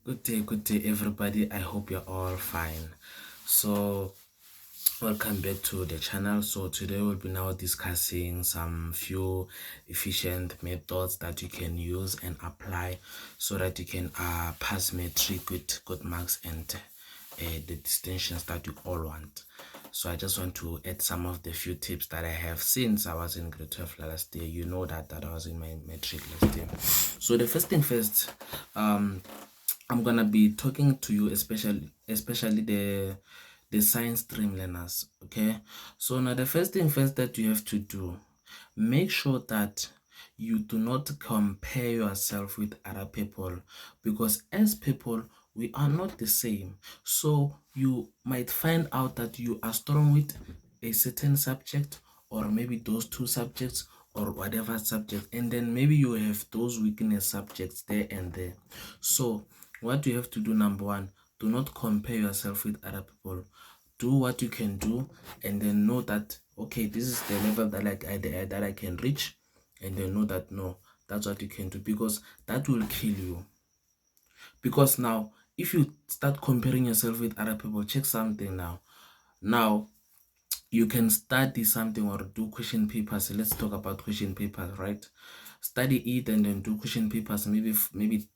Good day, everybody. I hope you're all fine. So, welcome back to the channel. So, today we'll be now discussing some few efficient methods that you can use and apply so that you can pass matric with good marks and the distinctions that you all want. So, I just want to add some of the few tips that I have since I was in grade 12 last year. You know that I was in my matric last year. So, the first thing first, I'm gonna be talking to you, especially the science stream learners. Okay, so now the first thing first that you have to do, make sure that you do not compare yourself with other people, because as people we are not the same. So you might find out that you are strong with a certain subject, or maybe those two subjects, or whatever subject, and then maybe you have those weakness subjects there and there. So what you have to do, number one, do not compare yourself with other people. Do what you can do, and then know that okay, this is the level that I can reach, and then know that no, that's what you can do, because that will kill you. Because now if you start comparing yourself with other people, check something now you can study something or do question papers. Let's talk about question papers, right? Study it and then do question papers, maybe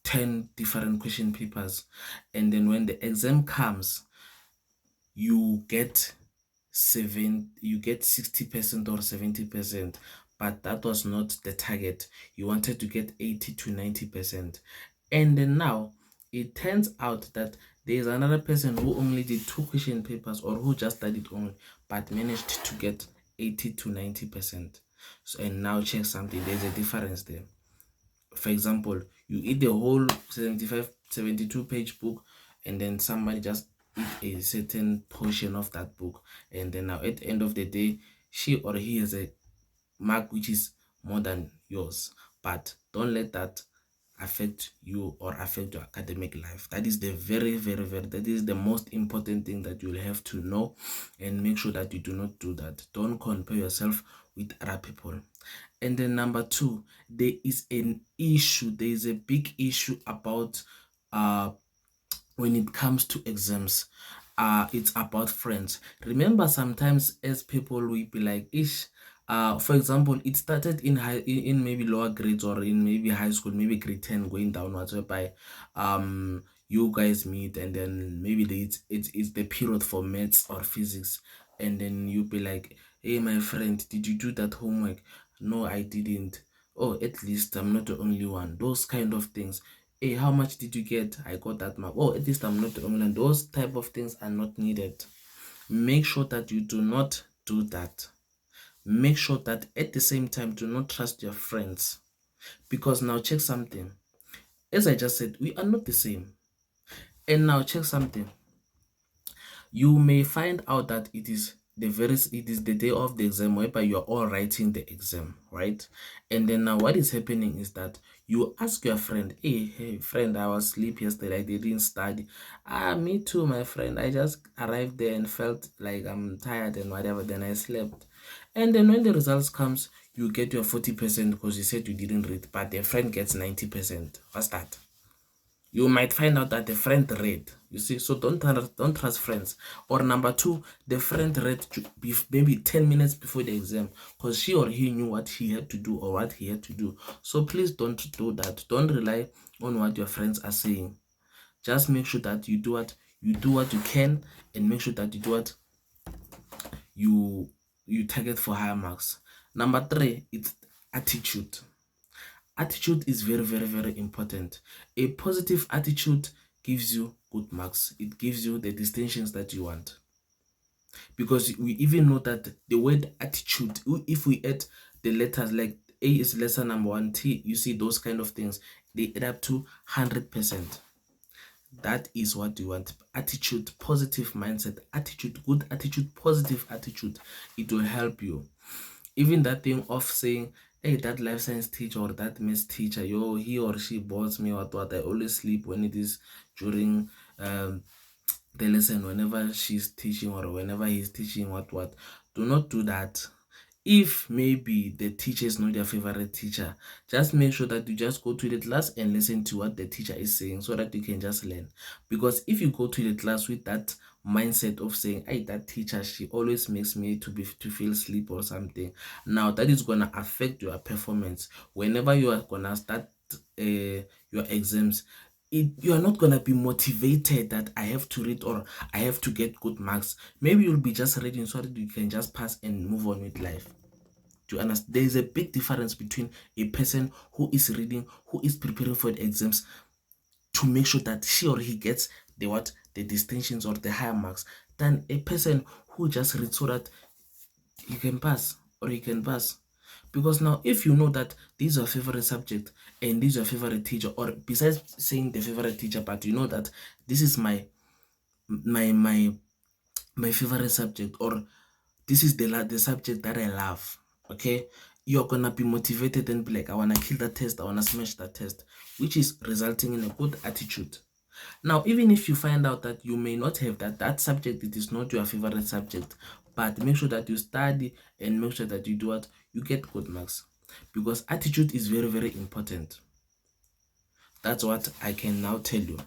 10 different question papers, and then when the exam comes, you get 60% or 70%, but that was not the target. You wanted to get 80 to 90%. And then now it turns out that there is another person who only did two question papers, or who just studied only, but managed to get 80 to 90%. So, and now check something, there's a difference there. For example, you eat the whole 72 page book, and then somebody just eat a certain portion of that book, and then now at the end of the day, she or he has a mark which is more than yours. But don't let that affect you or affect your academic life. That is the that is the most important thing that you'll have to know, and make sure that you do not do that. Don't compare yourself with other people. And then number two, there is a big issue about when it comes to exams. It's about friends. Remember, sometimes as people we be like ish, for example, it started in in maybe lower grades, or in maybe high school, maybe grade 10 going downwards, whereby you guys meet, and then maybe it's the period for maths or physics, and then you be like, hey my friend, did you do that homework? No, I didn't. Oh, at least I'm not the only one. Those kind of things. Hey, how much did you get? I got that mark. Oh, at least I'm not the only one. Those type of things are not needed. Make sure that you do not do that. Make sure that at the same time, do not trust your friends, because now check something. As I just said, we are not the same. And now check something. You may find out that it is the day of the exam, whereby you are all writing the exam, right? And then now what is happening is that you ask your friend, hey friend, I was asleep yesterday, I didn't study. Me too, my friend, I just arrived there and felt like I'm tired and whatever, then I slept. And then when the results comes, you get your 40% because you said you didn't read, but the friend gets 90%. What's that? You might find out that the friend read. You see, so don't trust friends. Or number two, the friend read maybe 10 minutes before the exam, because she or he knew what he had to do or what he had to do. So please don't do that. Don't rely on what your friends are saying. Just make sure that you do what you can, and make sure that you do what you target for higher marks. Number three, it's attitude. Attitude is very important. A positive attitude gives you good marks. It gives you the distinctions that you want, because we even know that the word attitude, if we add the letters, like A is lesser number one, T, you see those kind of things, they add up to 100%. That is what you want. Attitude, positive mindset, attitude, good attitude, positive attitude. It will help you. Even that thing of saying, hey, that life science teacher or that math teacher, yo, he or she bores me, what I always sleep when it is during the lesson, whenever she's teaching or whenever he's teaching, what do not do that. If maybe the teacher is not your favorite teacher, just make sure that you just go to the class and listen to what the teacher is saying so that you can just learn. Because if you go to the class with that mindset of saying, hey, that teacher, she always makes me to feel sleep or something, now that is gonna affect your performance whenever you are gonna start your exams. You are not gonna be motivated that I have to read or I have to get good marks. Maybe you'll be just reading so that you can just pass and move on with life. Do you understand? There is a big difference between a person who is reading, who is preparing for the exams to make sure that she or he gets the distinctions or the higher marks, than a person who just reads so that he can pass or he can pass. Because now, if you know that this is your favorite subject and this is your favorite teacher, or besides saying the favorite teacher, but you know that this is my my my favorite subject, or this is the subject that I love, okay, you're gonna be motivated and be like, I wanna kill that test, I wanna smash that test, which is resulting in a good attitude. Now, even if you find out that you may not have that subject, it is not your favorite subject, but make sure that you study and make sure that you do what you get good marks, because attitude is very, very important. That's what I can now tell you.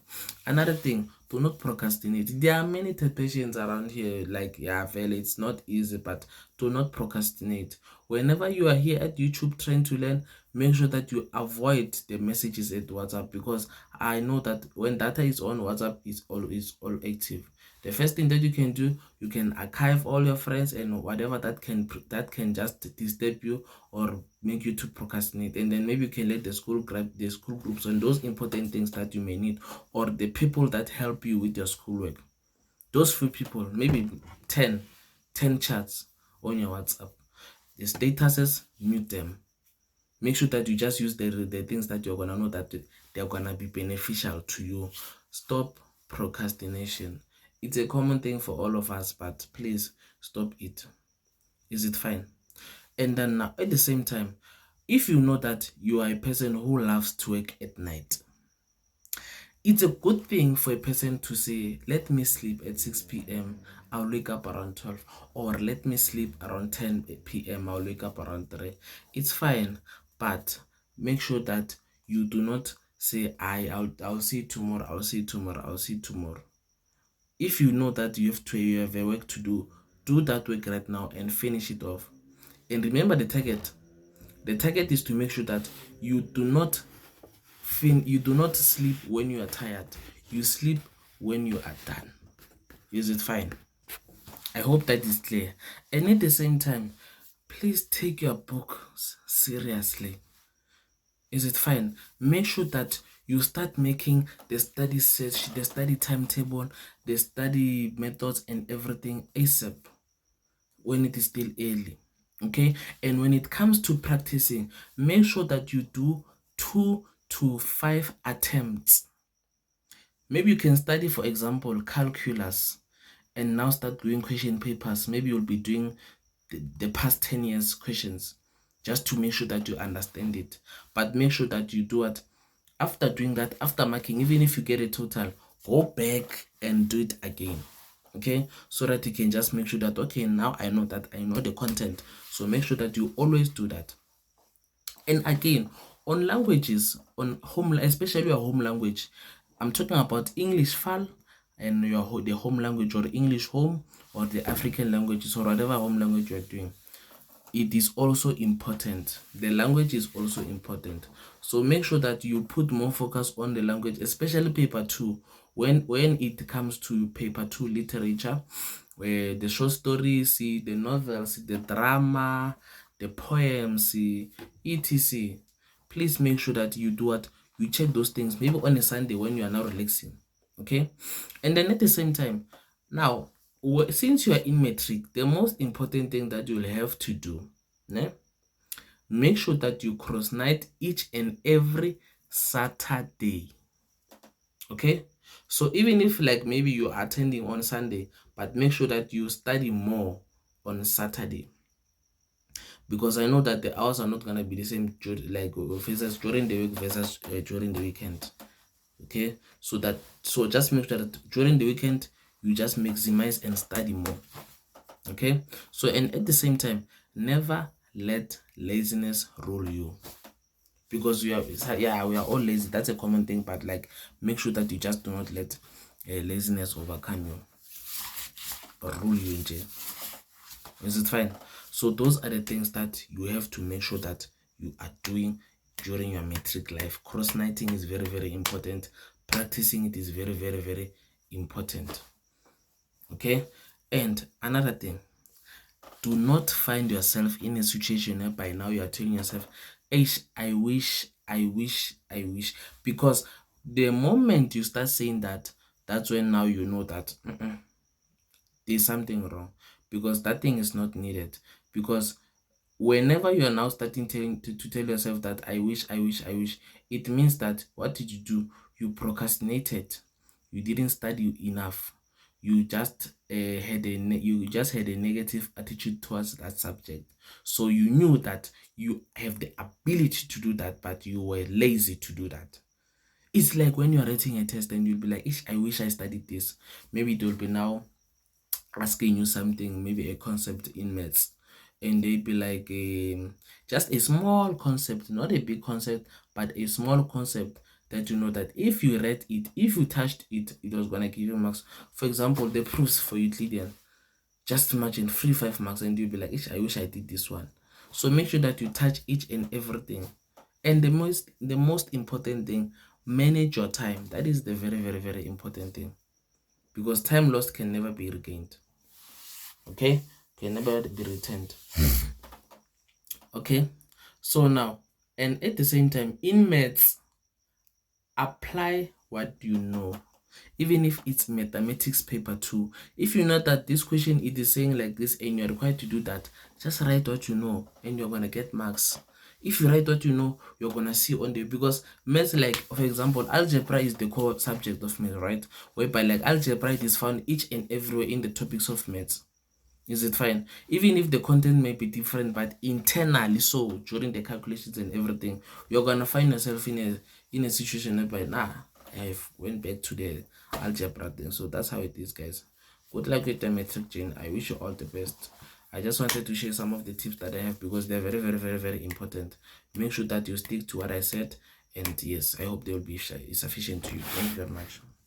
Another thing, do not procrastinate. There are many temptations around here, like, yeah, well, it's not easy, but do not procrastinate. Whenever you are here at YouTube trying to learn, make sure that you avoid the messages at WhatsApp, because I know that when data is on, WhatsApp is all active. The first thing that you can do, you can archive all your friends and whatever that can just disturb you or make you to procrastinate, and then maybe you can let the school grab the school groups on those important things that you may need, or the people that help you with your schoolwork. Those few people, maybe 10 chats on your WhatsApp. The statuses, mute them. Make sure that you just use the things that you're gonna know that they're gonna be beneficial to you. Stop procrastination. It's a common thing for all of us, but please stop it. Is it fine? And then now, at the same time, if you know that you are a person who loves to work at night, it's a good thing for a person to say, let me sleep at 6 p.m., I'll wake up around 12, or let me sleep around 10 p.m., I'll wake up around 3. It's fine, but make sure that you do not say, I'll see tomorrow, I'll see tomorrow, I'll see tomorrow. If you know that you have a work to do that work right now and finish it off. And remember the target. The target is to make sure that you do not sleep when you are tired. You sleep when you are done. Is it fine? I hope that is clear. And at the same time, please take your books seriously. Is it fine? Make sure that you start making the study search, the study timetable, the study methods and everything ASAP when it is still early. Okay? And when it comes to practicing, make sure that you do 2 to 5 attempts. Maybe you can study, for example, calculus, and now start doing question papers. Maybe you'll be doing the past 10 years questions just to make sure that you understand it. But make sure that you do it after doing that, after marking, even if you get a total, go back and do it again. Okay, so that you can just make sure that, okay, now I know that I know the content. So make sure that you always do that. And again, on languages, on home, especially your home language, I'm talking about English FAL and the home language, or English home, or the African languages, or whatever home language you're doing. It is also important. The language is also important. So make sure that you put more focus on the language, especially paper 2. When it comes to paper 2 literature, where the short stories, the novels, the drama, the poems, etc. Please make sure that you do what you check those things maybe on a Sunday when you are now relaxing. Okay, and then at the same time, now since you are in matric, the most important thing that you'll have to do, make sure that you cross night each and every Saturday. Okay, so even if like maybe you're attending on Sunday, but make sure that you study more on Saturday, because I know that the hours are not going to be the same like versus during the week versus during the weekend. Okay, so just make sure that during the weekend you just maximize and study more. Okay, so and at the same time, never let laziness rule you, because we are all lazy. That's a common thing, but like, make sure that you just do not let laziness overcome you or rule you in jail. Is it fine? So those are the things that you have to make sure that you are doing during your matric life. Cross nighting is very, very important. Practicing it is very, very, very important. Okay. And another thing, do not find yourself in a situation where by now you are telling yourself, I wish, because the moment you start saying that, that's when now you know that there's something wrong, because that thing is not needed. Because whenever you are now starting to tell yourself that I wish, it means that, what did you do? You procrastinated. You didn't study enough. You just had a negative attitude towards that subject. So you knew that you have the ability to do that, but you were lazy to do that. It's like when you are writing a test and you'll be like, I wish I studied this. Maybe they'll be now asking you something, maybe a concept in maths, and they be like, just a small concept, not a big concept, but a small concept, that you know that if you read it, if you touched it, it was gonna give you marks. For example, the proofs for Euclidean, just imagine 5 marks, and you'll be like, I wish I did this one. So make sure that you touch each and everything. And the most important thing, manage your time. That is the very, very, very important thing, because time lost can never be regained. Okay, can never be returned. Okay, so now, and at the same time, in maths, apply what you know, even if it's mathematics paper 2. If you know that this question, it is saying like this and you're required to do that, just write what you know and you're gonna get marks. If you write what you know, you're gonna see on there, because maths, like for example, algebra is the core subject of maths, right? Whereby like algebra is found each and everywhere in the topics of maths. Is it fine? Even if the content may be different, but internally, so during the calculations and everything, you're gonna find yourself in a situation whereby I went back to the algebra thing. So that's how it is, guys. Good luck with the matric chain. I wish you all the best. I just wanted to share some of the tips that I have, because they're very, very, very, very important. Make sure that you stick to what I said, and yes, I hope they will be sufficient to you. Thank you very much.